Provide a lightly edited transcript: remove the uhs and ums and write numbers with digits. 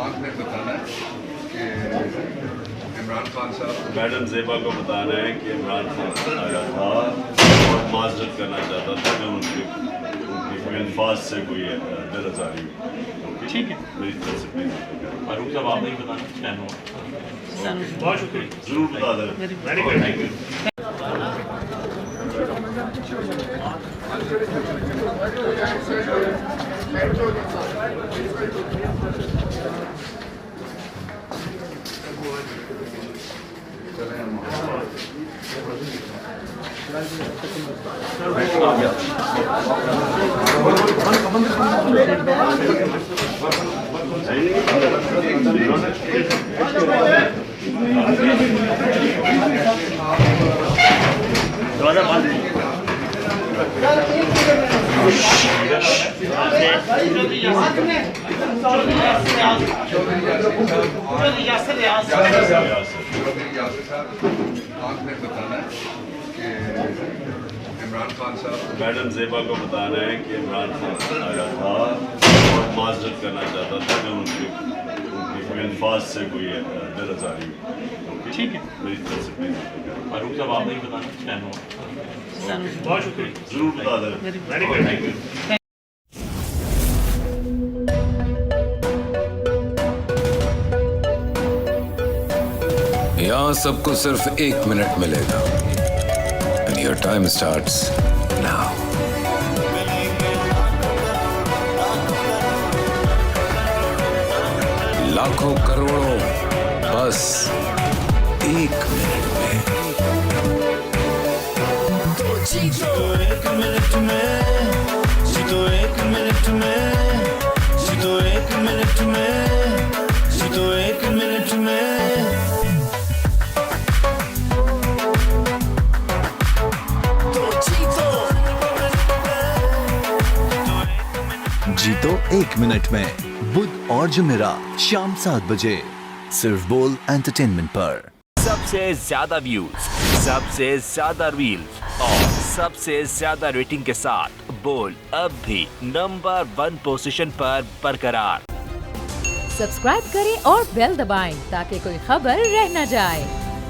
आपने बताना कि इमरान खान साहब मैडम ज़ेबा को बताना है कि इमरान खान आया था और माजरत करना चाहता था कि उनकी अल्फाज से कोई बेरज़ारी ठीक है मेरी तरफ से प्लीज़ फारूक साहब आप नहीं बताना क्या हुआ बहुत शुक्रिया ज़रूर बता दें वेरी गुड थैंक यू आपने बताना कि इमरान खान साहब मैडम ज़ेबा को बताना है कि इमरान खान आया था और माजरत करना चाहता था कि उनकी अल्फाज से कोई बेरज़ारी ठीक है मेरी तरफ से प्लीज़ फारूक साहब आप नहीं बताना क्या हुआ बहुत शुक्रिया ज़रूर बता दें वेरी गुड थैंक यू यहाँ सबको सिर्फ 1 मिनट मिलेगा and your time starts now. लाखों करोड़ों बस 1 मिनट में। जीतो 1 मिनट में, जीतो 1 मिनट में, जीतो 1 मिनट में, जीतो 1 मिनट में। जीतो 1 मिनट में बुध और जुमेरात शाम 7 बजे सिर्फ बोल एंटरटेनमेंट पर। सबसे ज्यादा व्यूज, सबसे ज्यादा रील्स और सबसे ज्यादा रेटिंग के साथ बोल अब भी नंबर 1 पोजीशन पर बरकरार। सब्सक्राइब करें और बेल दबाएं ताकि कोई खबर रह न जाए।